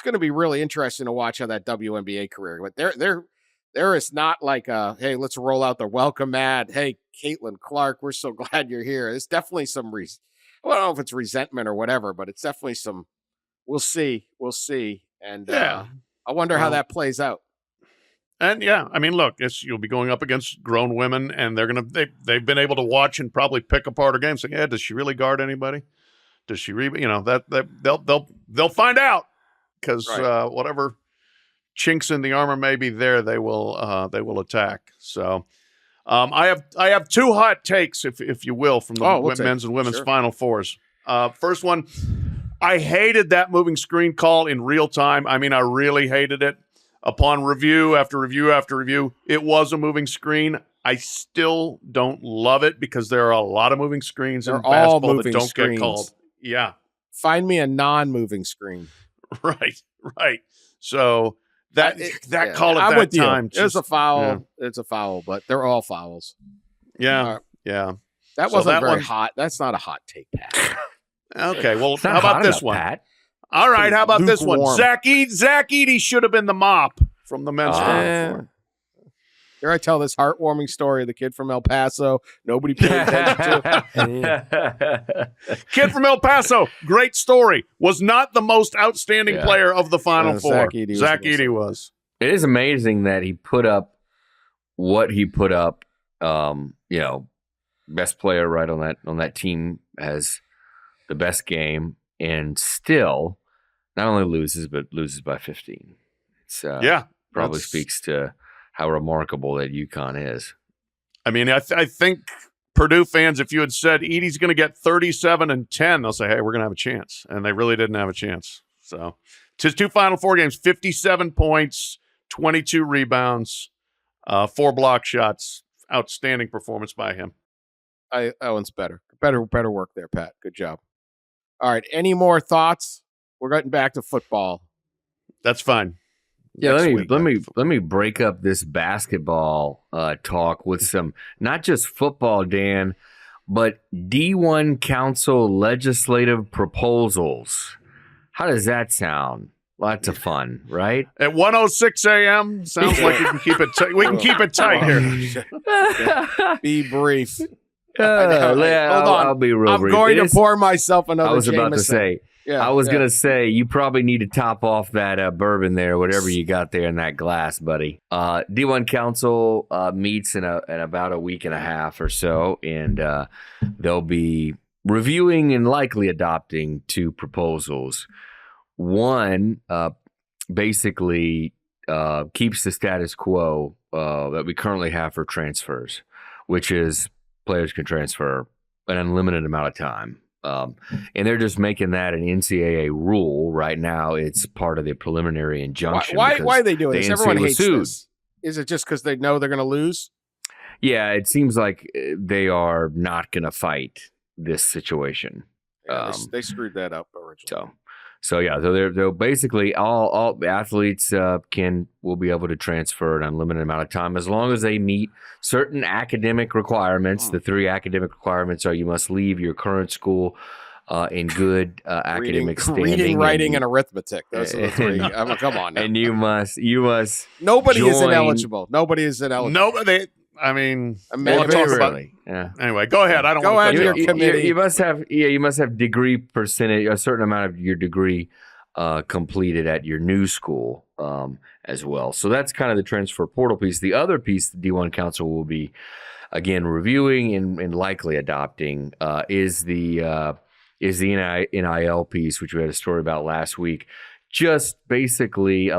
going to be really interesting to watch how that WNBA career. But there is not like hey, let's roll out the welcome mat. Hey, Caitlin Clark, we're so glad you're here. There's definitely some I don't know if it's resentment or whatever, but it's definitely some. We'll see. And I wonder how that plays out. And yeah, I mean, look, you'll be going up against grown women, and they've been able to watch and probably pick apart her game. So yeah, does she really guard anybody? Does she that they'll find out, because whatever chinks in the armor may be there, they will attack. So I have 2 hot takes, if you will, from the men's and women's Final Fours. First one, I hated that moving screen call in real time. I mean, I really hated it. Upon review after review after review, it was a moving screen. I still don't love it because there are a lot of moving screens in basketball that don't get called. Yeah. Find me a non-moving screen. Right. So that call at that time. It's a foul. Yeah. It's a foul, but they're all fouls. Yeah. Yeah. That wasn't very hot. That's not a hot take, Pat. Okay. Well, how about this one? Pat. All right, how about this one? Zach Edey should have been the mop from the men's Final Four. Here I tell this heartwarming story of the kid from El Paso. Nobody paid attention to. Kid from El Paso, great story. Was not the most outstanding player of the Final Four. Zach Edey was. It is amazing that he put up what he put up. Best player right on that team has the best game, and still not only loses but loses by 15. It's probably speaks to how remarkable that UConn is. I mean, I think Purdue fans, if you had said Edey's going to get 37 and 10, they'll say, hey, we're going to have a chance. And they really didn't have a chance. So, his 2 Final Four games, 57 points, 22 rebounds, 4 block shots. Outstanding performance by him. That one's better. Better work there, Pat. Good job. All right. Any more thoughts? We're getting back to football. That's fine. Yeah, let me break up this basketball talk with some not just football, Dan, but D1 Council legislative proposals. How does that sound? Lots of fun, right? At 1:06 a.m. Sounds like you can keep it. We can keep it tight here. Be brief. Hold on. I'll be real brief. I'm going to pour myself another. I was Jameson. about to say. I was going to say, you probably need to top off that bourbon there, whatever you got there in that glass, buddy. D1 Council meets in about a week and a half or so, and they'll be reviewing and likely adopting 2 proposals. One basically keeps the status quo that we currently have for transfers, which is players can transfer an unlimited amount of time. And they're just making that an NCAA rule right now. It's part of the preliminary injunction. Why are they doing this? Everyone hates this. Is it just because they know they're going to lose? Yeah, it seems like they are not going to fight this situation. Yeah, they screwed that up originally. So they're basically all athletes will be able to transfer an unlimited amount of time as long as they meet certain academic requirements. The 3 academic requirements are: you must leave your current school in good academic standing, reading, writing, and arithmetic. Those are the 3. Come on now. And you must. Nobody is ineligible. Nobody is ineligible. Nobody. I mean, yeah. Anyway, go ahead. I don't go want to ahead. Your committee. You must have degree percentage, a certain amount of your degree completed at your new school as well. So that's kind of the transfer portal piece. The other piece the D1 Council will be again reviewing and likely adopting is the NIL piece, which we had a story about last week. Just basically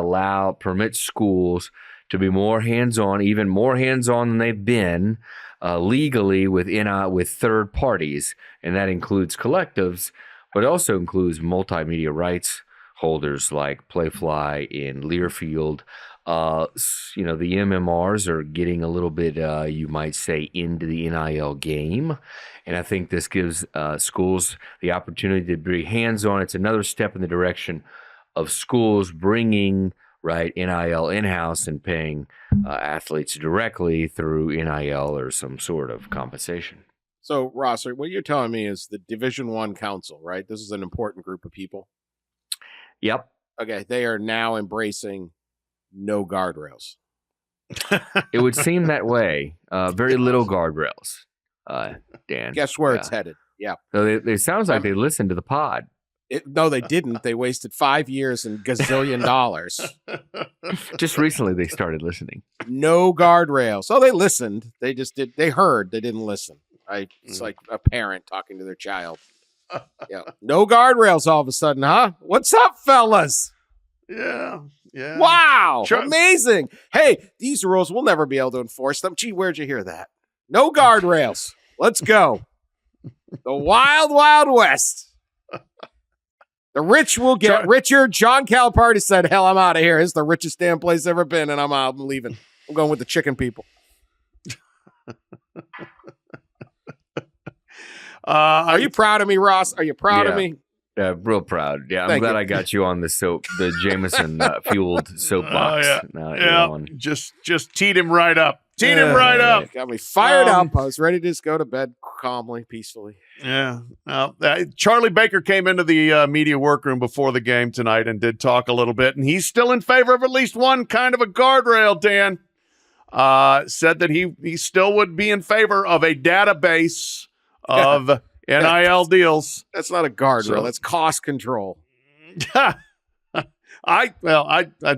permit schools to be more hands-on, even more hands-on than they've been legally with third parties, and that includes collectives, but also includes multimedia rights holders like Playfly in Learfield. The MMRs are getting a little bit, you might say, into the NIL game, and I think this gives schools the opportunity to be hands-on. It's another step in the direction of schools bringing NIL in-house and paying athletes directly through NIL or some sort of compensation. So, Ross, what you're telling me is the Division I Council, right? This is an important group of people. Yep. Okay, they are now embracing no guardrails. It would seem that way. Very little guardrails, Dan. Guess where it's headed. Yeah. So it sounds like they listened to the pod. No, they didn't. They wasted 5 years and gazillion dollars. Just recently, they started listening. No guardrails. So they listened. They just did. They heard. They didn't listen. It's like a parent talking to their child. Yeah. No guardrails all of a sudden, huh? What's up, fellas? Yeah. Wow. Amazing. Hey, these rules, we'll never be able to enforce them. Gee, where'd you hear that? No guardrails. Let's go. The Wild, Wild West. The rich will get richer. John Calipari said, hell, I'm out of here. It's the richest damn place ever been, and I'm out. I'm leaving. I'm going with the chicken people. Are you proud of me, Ross? Are you proud of me? Yeah, real proud. Yeah, I'm glad I got you on the Jameson fueled soapbox. Just teed him right up. Teed him right up. Got me fired up. I was ready to just go to bed calmly, peacefully. Yeah. Charlie Baker came into the media workroom before the game tonight and did talk a little bit, and he's still in favor of at least one kind of a guardrail, Dan. said that he still would be in favor of a database of NIL deals. That's not a guardrail. So- That's cost control. I'm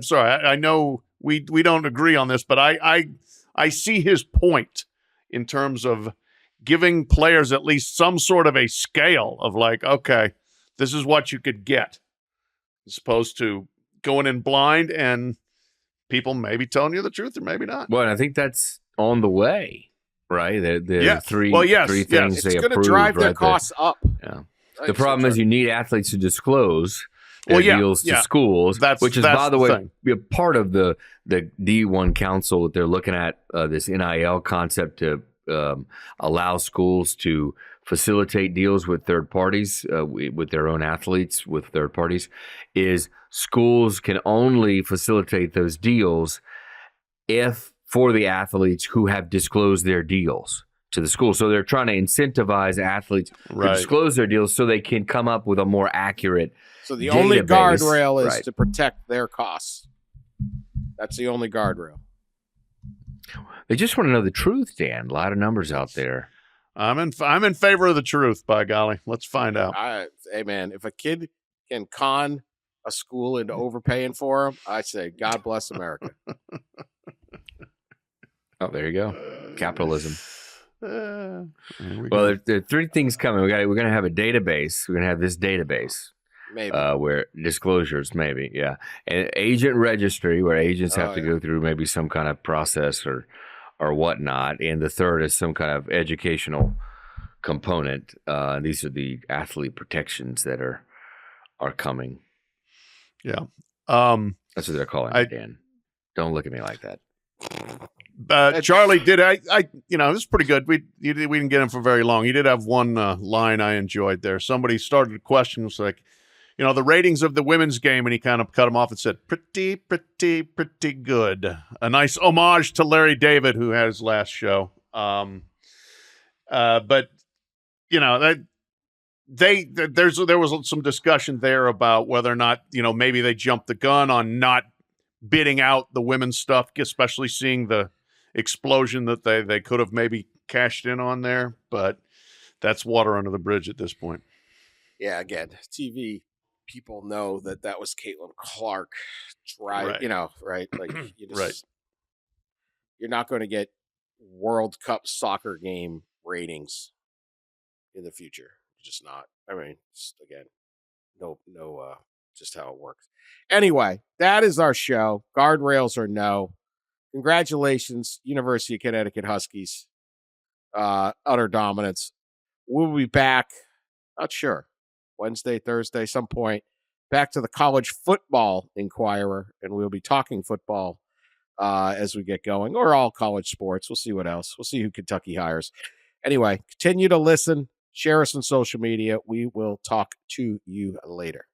sorry. I know we don't agree on this, but I see his point in terms of giving players at least some sort of a scale of like, okay, this is what you could get, as opposed to going in blind and people maybe telling you the truth or maybe not. Well, and I think that's on the way, right? The Yes. three Well, yes, three yes. things It's they going to approved, drive their right? costs up. Yeah. Right, The problem is you need athletes to disclose their deals to schools, which is, by the way, a part of the D1 council that they're looking at, this NIL concept to allow schools to facilitate deals with third parties, with their own athletes, with third parties, is schools can only facilitate those deals if for the athletes who have disclosed their deals to the school. So they're trying to incentivize athletes to disclose their deals so they can come up with a more accurate So the only database. guardrail is Right. to protect their costs. That's the only guardrail. They just want to know the truth, Dan. A lot of numbers out there. I'm in favor of the truth, by golly. Let's find out. Hey, man, if a kid can con a school into overpaying for him, I say, God bless America. Oh, there you go. Capitalism. Here we Well, go. there are three things coming. We're going to have a database. We're going to have this database Maybe. where disclosures, maybe, yeah, and agent registry, where agents have to yeah. go through maybe some kind of process or whatnot. And the third is some kind of educational component. These are the athlete protections that are coming. Yeah. That's what they're calling it, Dan. Don't look at me like that. Charlie did. This is pretty good. We didn't get him for very long. He did have one line I enjoyed there. Somebody started a question. It was like, the ratings of the women's game, and he kind of cut him off and said, pretty, pretty, pretty good. A nice homage to Larry David, who had his last show. But that there was some discussion there about whether or not maybe they jumped the gun on not bidding out the women's stuff, especially seeing the explosion that they could have maybe cashed in on there. But that's water under the bridge at this point. Yeah, again, TV people know that was Caitlin Clark right? Like you just, you're not going to get World Cup soccer game ratings in the future. Just not. I mean, again, no, just how it works. Anyway, that is our show. Guardrails or no. Congratulations, University of Connecticut Huskies. Utter dominance. We'll be back. Not sure. Wednesday, Thursday, some point. Back to the College Football Enquirer, and we'll be talking football as we get going, or all college sports. We'll see what else. We'll see who Kentucky hires. Anyway, continue to listen. Share us on social media. We will talk to you later.